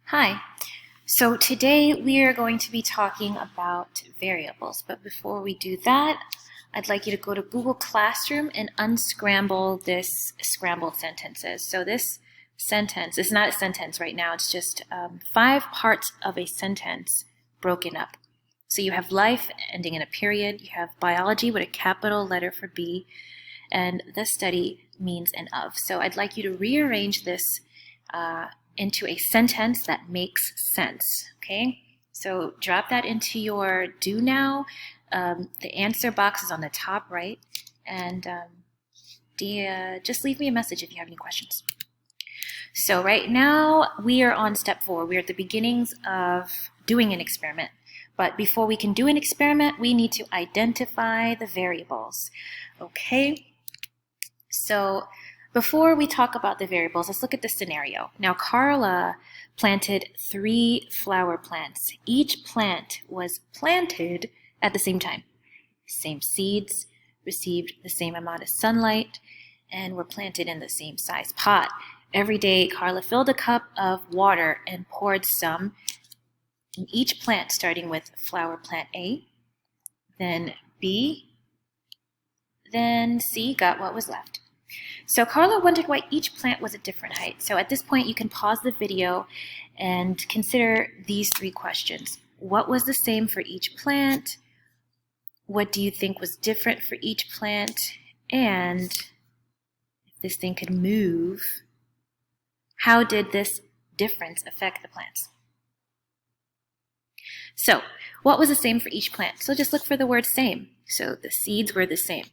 Hi. So today we are going to be talking about variables, but before we do that, I'd like you to go to Google Classroom and unscramble this scrambled sentences. So this sentence is not a sentence right now, it's just 5 parts of a sentence broken up. So you have life ending in a period, you have biology with a capital letter for B, and the study means an of. So I'd like you to rearrange this into a sentence that makes sense, okay? So drop that into your do now. The answer box is on the top right, and just leave me a message if you have any questions. So right now we are on step 4. We're at the beginnings of doing an experiment. But before we can do an experiment, we need to identify the variables, okay? So before we talk about the variables, let's look at the scenario. Now, Carla planted 3 flower plants. Each plant was planted at the same time. Same seeds, received the same amount of sunlight, and were planted in the same size pot. Every day, Carla filled a cup of water and poured some in each plant, starting with flower plant A, then B, then C got what was left. So Carla wondered why each plant was a different height. So at this point, you can pause the video and consider these 3 questions. What was the same for each plant? What do you think was different for each plant? And if this thing could move, how did this difference affect the plants? So what was the same for each plant? So just look for the word same. So the seeds were the same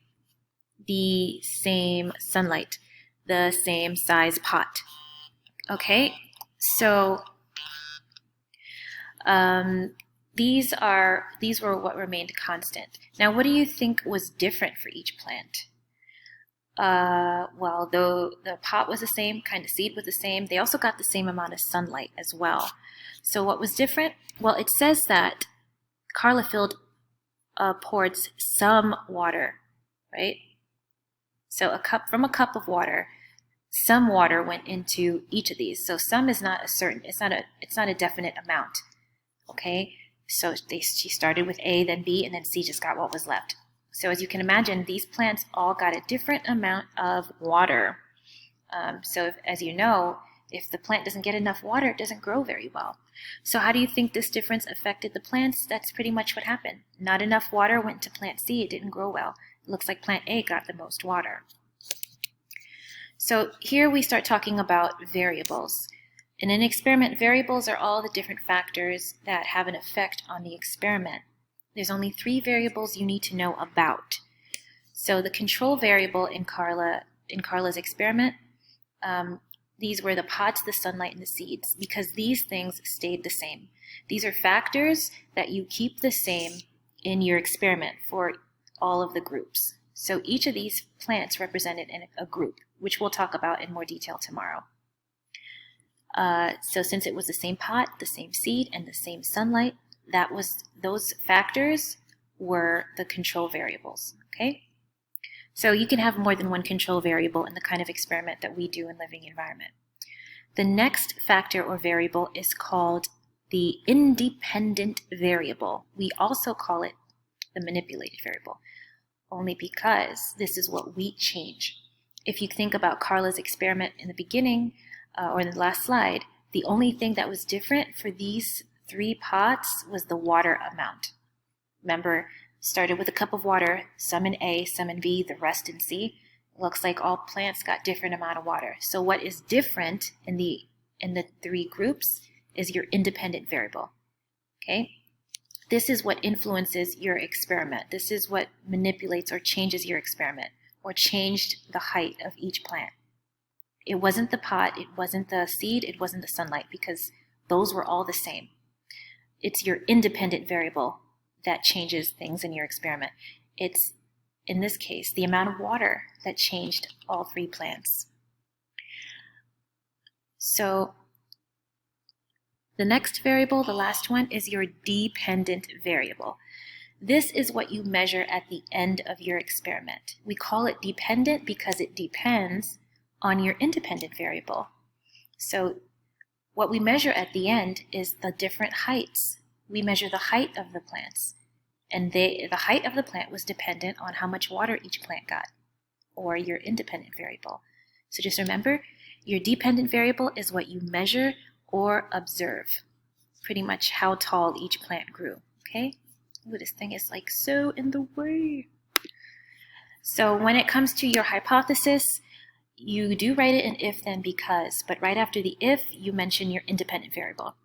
sunlight, the same size pot. Okay, so these were what remained constant. Now, what do you think was different for each plant? Well, though the pot was the same, kind of seed was the same, they also got the same amount of sunlight as well. So what was different? Well, it says that Carla poured some water, right? So from a cup of water, some water went into each of these. So some is not it's not a definite amount. Okay? So she started with A, then B, and then C just got what was left. So as you can imagine, these plants all got a different amount of water. As you know, if the plant doesn't get enough water, it doesn't grow very well. So how do you think this difference affected the plants? That's pretty much what happened. Not enough water went to plant C, it didn't grow well. It looks like plant A got the most water. So here we start talking about variables. In an experiment, variables are all the different factors that have an effect on the experiment. There's only 3 variables you need to know about. So the control variable in Carla's experiment, these were the pots, the sunlight, and the seeds, because these things stayed the same. These are factors that you keep the same in your experiment for all of the groups. So each of these plants represented in a group, which we'll talk about in more detail tomorrow. So since it was the same pot, the same seed, and the same sunlight, those factors were the control variables, okay? So you can have more than one control variable in the kind of experiment that we do in living environment. The next factor or variable is called the independent variable. We also call it the manipulated variable, only because this is what we change. If you think about Carla's experiment in the beginning, or in the last slide, the only thing that was different for these 3 pots was the water amount. Remember, started with a cup of water, some in A, some in B, the rest in C. It looks like all plants got different amount of water. So what is different in the 3 groups is your independent variable. Okay? This is what influences your experiment. This is what manipulates or changes your experiment, or changed the height of each plant. It wasn't the pot, it wasn't the seed, it wasn't the sunlight, because those were all the same. It's your independent variable that changes things in your experiment. It's, in this case, the amount of water that changed all 3 plants. So the next variable, the last one, is your dependent variable. This is what you measure at the end of your experiment. We call it dependent because it depends on your independent variable. So What we measure at the end is the different heights. We measure the height of the plants, and the height of the plant was dependent on how much water each plant got, or your independent variable. So just remember, your dependent variable is what you measure or observe, pretty much how tall each plant grew, okay? Ooh, this thing is like so in the way. So when it comes to your hypothesis, you do write it in if, then, because, but right after the if, you mention your independent variable.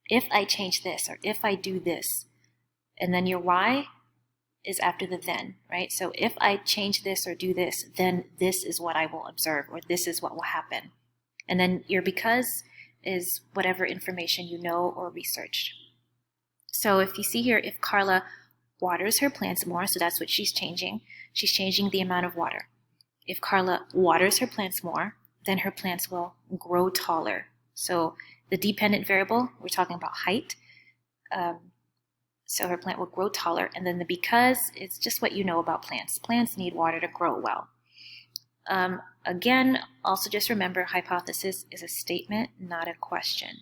If I change this, or if I do this, and then your why is after the then, right? So if I change this or do this, then this is what I will observe, or this is what will happen. And then your because is whatever information you know or researched. So if you see here, if Carla waters her plants more, so that's what she's changing the amount of water. If Carla waters her plants more, then her plants will grow taller. So the dependent variable, we're talking about height. So her plant will grow taller. And then the because is just what you know about plants. Plants need water to grow well. Again, also just remember, hypothesis is a statement, not a question.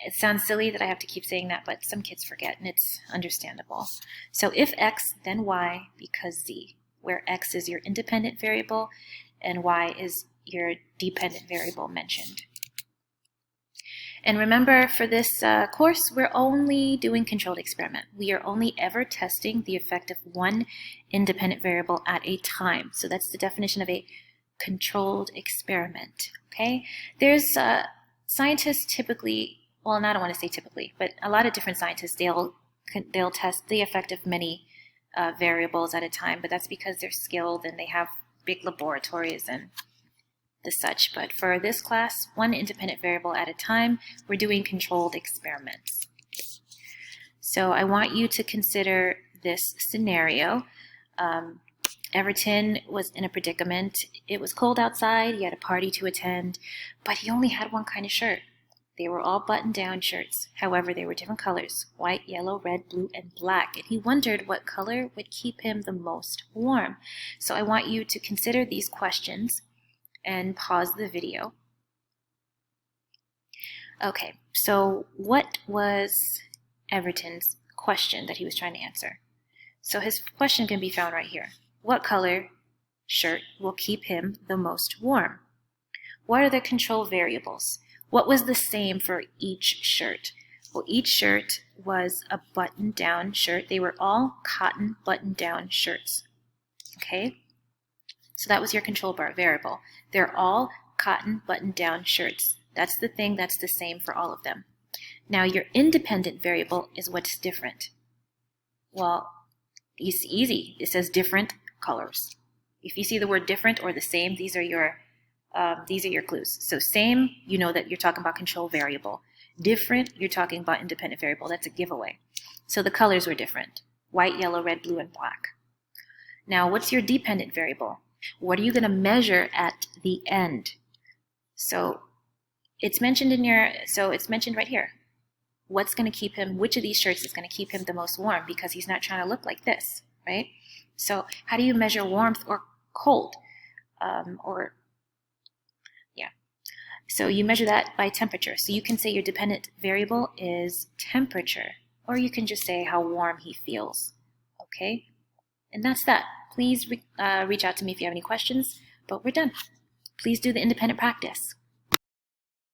It sounds silly that I have to keep saying that, but some kids forget, and it's understandable. So if X, then Y, because Z, where X is your independent variable and Y is your dependent variable mentioned. And remember, for this course, we're only doing controlled experiment. We are only ever testing the effect of one independent variable at a time. So that's the definition of a controlled experiment, okay? There's scientists typically, well, I don't want to say typically, but a lot of different scientists, they'll test the effect of many variables at a time, but that's because they're skilled and they have big laboratories and the such. But for this class, one independent variable at a time, we're doing controlled experiments. So I want you to consider this scenario. Everton was in a predicament. It was cold outside, he had a party to attend, but he only had one kind of shirt. They were all button-down shirts. However, they were different colors: white, yellow, red, blue, and black. And he wondered what color would keep him the most warm. So I want you to consider these questions and pause the video. Okay, so what was Everton's question that he was trying to answer? So his question can be found right here. What color shirt will keep him the most warm? What are the control variables? What was the same for each shirt? Well, each shirt was a button-down shirt. They were all cotton button-down shirts. Okay? So that was your control variable. They're all cotton button-down shirts. That's the thing that's the same for all of them. Now, your independent variable is what's different. Well, it's easy. It says different colors. If you see the word different or the same, these are your clues. So same, you know that you're talking about control variable. Different, you're talking about independent variable. That's a giveaway. So the colors were different: white, yellow, red, blue, and black. Now, what's your dependent variable? What are you going to measure at the end? So it's mentioned it's mentioned right here. What's going to keep him, which of these shirts is going to keep him the most warm, because he's not trying to look like this, right? So how do you measure warmth or cold? So you measure that by temperature. So you can say your dependent variable is temperature, or you can just say how warm he feels, okay? And that's that. Please reach out to me if you have any questions, but we're done. Please do the independent practice.